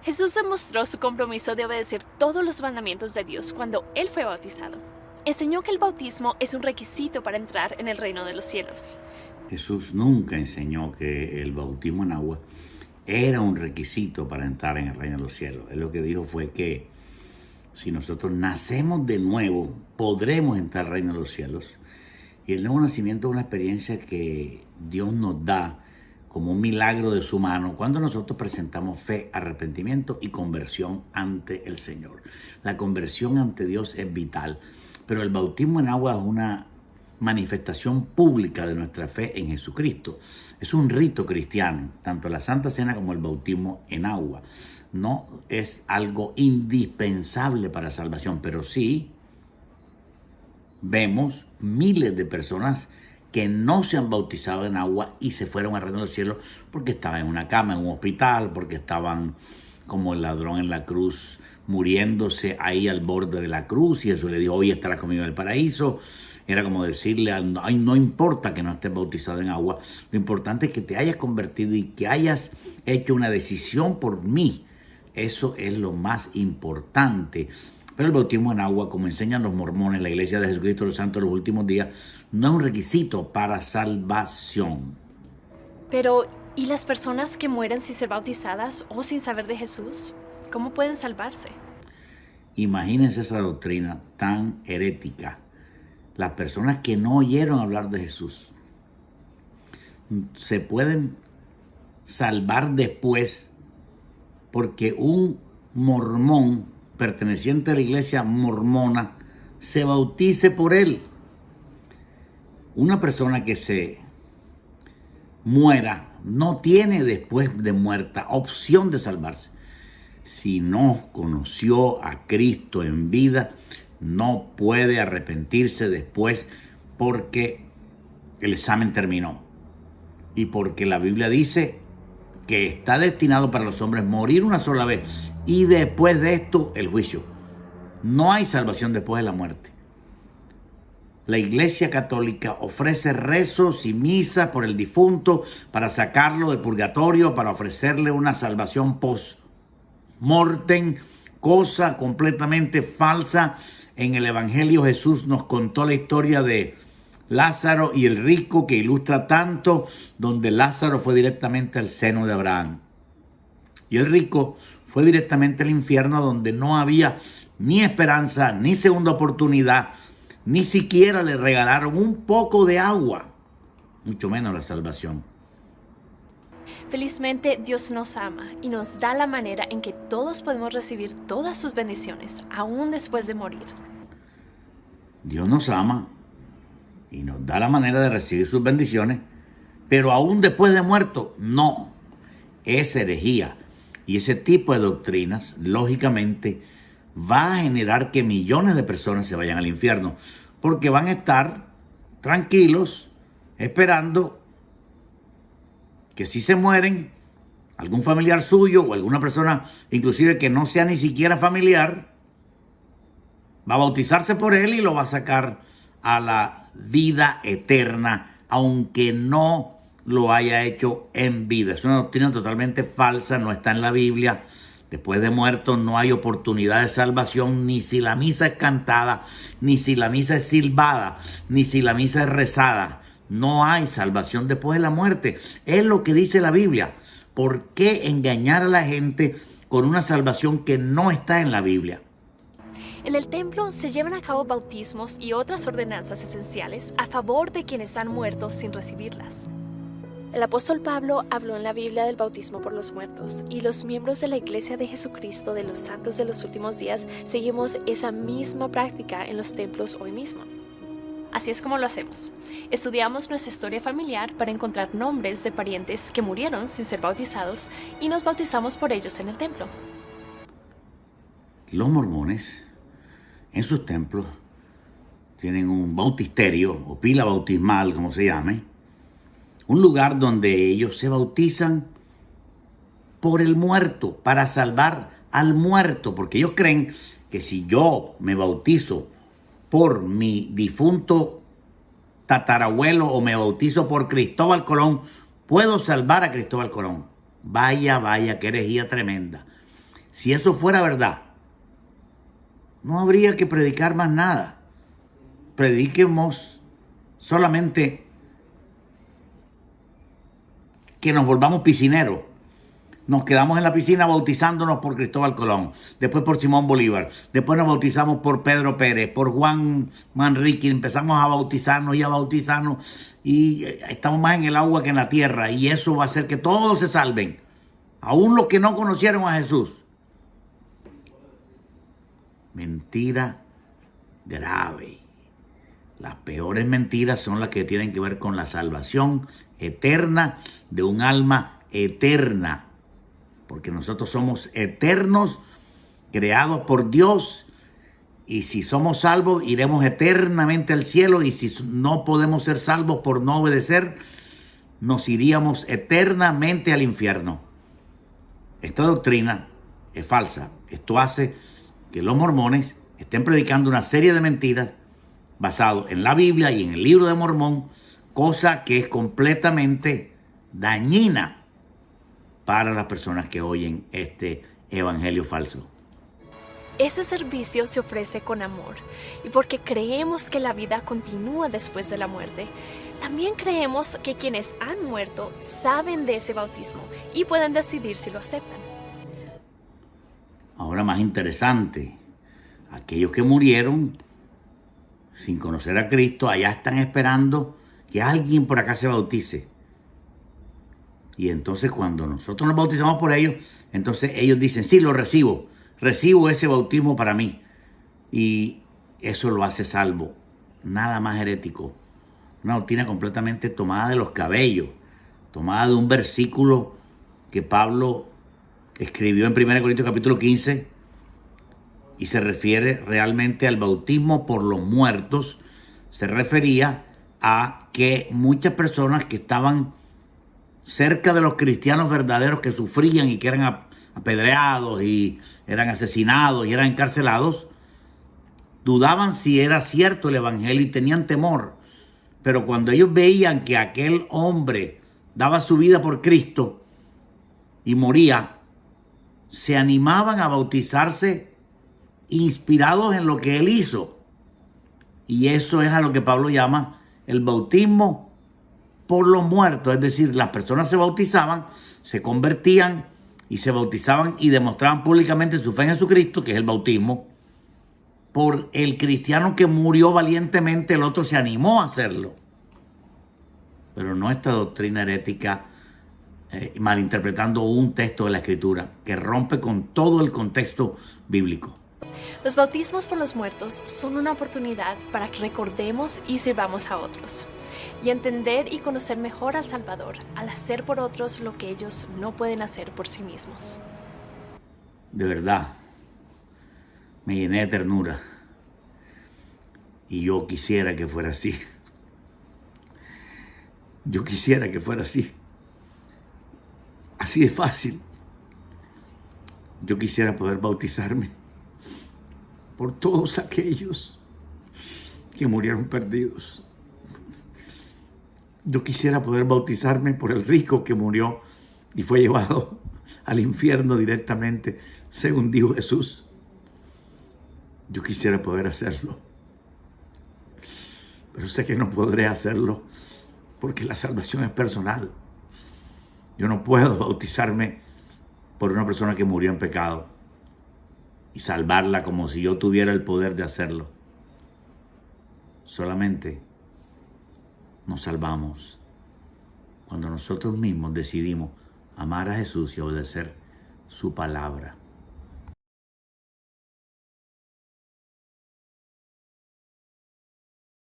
Jesús demostró su compromiso de obedecer todos los mandamientos de Dios cuando Él fue bautizado. Enseñó que el bautismo es un requisito para entrar en el reino de los cielos. Jesús nunca enseñó que el bautismo en agua era un requisito para entrar en el reino de los cielos. Él lo que dijo fue que si nosotros nacemos de nuevo, podremos entrar al reino de los cielos. Y el nuevo nacimiento es una experiencia que Dios nos da como un milagro de su mano cuando nosotros presentamos fe, arrepentimiento y conversión ante el Señor. La conversión ante Dios es vital, pero el bautismo en agua es una manifestación pública de nuestra fe en Jesucristo. Es un rito cristiano, tanto la Santa Cena como el bautismo en agua. No es algo indispensable para salvación, pero sí vemos miles de personas que no se han bautizado en agua y se fueron al reino de los cielos porque estaban en una cama, en un hospital, porque estaban como el ladrón en la cruz, muriéndose ahí al borde de la cruz, y Jesús le dijo, hoy estarás conmigo en el paraíso. Era como decirle, ay, no importa que no estés bautizado en agua, lo importante es que te hayas convertido y que hayas hecho una decisión por mí. Eso es lo más importante. Pero el bautismo en agua, como enseñan los mormones, la Iglesia de Jesucristo de los Santos de los Últimos Días, no es un requisito para salvación. Pero, ¿y las personas que mueren sin ser bautizadas o sin saber de Jesús? ¿Cómo pueden salvarse? Imagínense esa doctrina tan herética. Las personas que no oyeron hablar de Jesús se pueden salvar después porque un mormón perteneciente a la iglesia mormona se bautice por él. Una persona que se muera no tiene después de muerta opción de salvarse. Si no conoció a Cristo en vida, no puede arrepentirse después porque el examen terminó y porque la Biblia dice que está destinado para los hombres morir una sola vez y después de esto el juicio. No hay salvación después de la muerte. La Iglesia Católica ofrece rezos y misas por el difunto para sacarlo del purgatorio, para ofrecerle una salvación post-mortem, cosa completamente falsa. En el Evangelio Jesús nos contó la historia de Lázaro y el rico, que ilustra tanto, donde Lázaro fue directamente al seno de Abraham y el rico fue directamente al infierno, donde no había ni esperanza, ni segunda oportunidad, ni siquiera le regalaron un poco de agua, mucho menos la salvación. Felizmente Dios nos ama y nos da la manera en que todos podemos recibir todas sus bendiciones, aún después de morir. Dios nos ama y nos da la manera de recibir sus bendiciones, pero aún después de muerto, no. Es herejía. Y ese tipo de doctrinas, lógicamente, va a generar que millones de personas se vayan al infierno, porque van a estar tranquilos, esperando que si se mueren, algún familiar suyo o alguna persona, inclusive que no sea ni siquiera familiar, va a bautizarse por él y lo va a sacar a la vida eterna, aunque no lo haya hecho en vida. Es una doctrina totalmente falsa, no está en la Biblia. Después de muerto no hay oportunidad de salvación, ni si la misa es cantada, ni si la misa es silbada, ni si la misa es rezada. No hay salvación después de la muerte. Es lo que dice la Biblia. ¿Por qué engañar a la gente con una salvación que no está en la Biblia? En el templo se llevan a cabo bautismos y otras ordenanzas esenciales a favor de quienes han muerto sin recibirlas. El apóstol Pablo habló en la Biblia del bautismo por los muertos, y los miembros de la Iglesia de Jesucristo de los Santos de los Últimos Días seguimos esa misma práctica en los templos hoy mismo. Así es como lo hacemos. Estudiamos nuestra historia familiar para encontrar nombres de parientes que murieron sin ser bautizados y nos bautizamos por ellos en el templo. Los mormones en sus templos tienen un bautisterio o pila bautismal, como se llame, un lugar donde ellos se bautizan por el muerto, para salvar al muerto, porque ellos creen que si yo me bautizo por mi difunto tatarabuelo o me bautizo por Cristóbal Colón, puedo salvar a Cristóbal Colón. Vaya, qué herejía tremenda. Si eso fuera verdad, no habría que predicar más nada. Prediquemos solamente que nos volvamos piscineros. Nos quedamos en la piscina bautizándonos por Cristóbal Colón, después por Simón Bolívar, después nos bautizamos por Pedro Pérez, por Juan Manrique, empezamos a bautizarnos y estamos más en el agua que en la tierra, y eso va a hacer que todos se salven, aún los que no conocieron a Jesús. Mentira grave. Las peores mentiras son las que tienen que ver con la salvación eterna de un alma eterna. Porque nosotros somos eternos, creados por Dios. Y si somos salvos, iremos eternamente al cielo. Y si no podemos ser salvos por no obedecer, nos iríamos eternamente al infierno. Esta doctrina es falsa. Esto hace que los mormones estén predicando una serie de mentiras basado en la Biblia y en el libro de Mormón, cosa que es completamente dañina para las personas que oyen este evangelio falso. Ese servicio se ofrece con amor, y porque creemos que la vida continúa después de la muerte, también creemos que quienes han muerto saben de ese bautismo y pueden decidir si lo aceptan. Ahora, más interesante, aquellos que murieron sin conocer a Cristo, allá están esperando que alguien por acá se bautice. Y entonces cuando nosotros nos bautizamos por ellos, entonces ellos dicen, sí, lo recibo ese bautismo para mí. Y eso lo hace salvo. Nada más herético. Una doctrina completamente tomada de los cabellos, tomada de un versículo que Pablo escribió en 1 Corintios capítulo 15, y se refiere realmente al bautismo por los muertos. Se refería a que muchas personas que estaban cerca de los cristianos verdaderos, que sufrían y que eran apedreados y eran asesinados y eran encarcelados, dudaban si era cierto el evangelio y tenían temor. Pero cuando ellos veían que aquel hombre daba su vida por Cristo y moría, se animaban a bautizarse inspirados en lo que él hizo. Y eso es a lo que Pablo llama el bautismo por los muertos. Es decir, las personas se bautizaban, se convertían y se bautizaban y demostraban públicamente su fe en Jesucristo, que es el bautismo, por el cristiano que murió valientemente. El otro se animó a hacerlo. Pero no esta doctrina herética, malinterpretando un texto de la Escritura que rompe con todo el contexto bíblico. Los bautismos por los muertos son una oportunidad para que recordemos y sirvamos a otros, y entender y conocer mejor al Salvador al hacer por otros lo que ellos no pueden hacer por sí mismos. De verdad, me llené de ternura y yo quisiera que fuera así. Yo quisiera que fuera así. Así de fácil. Yo quisiera poder bautizarme por todos aquellos que murieron perdidos. Yo quisiera poder bautizarme por el rico que murió y fue llevado al infierno directamente, según dijo Jesús. Yo quisiera poder hacerlo, pero sé que no podré hacerlo porque la salvación es personal. Yo no puedo bautizarme por una persona que murió en pecado y salvarla como si yo tuviera el poder de hacerlo. Solamente nos salvamos cuando nosotros mismos decidimos amar a Jesús y obedecer su palabra.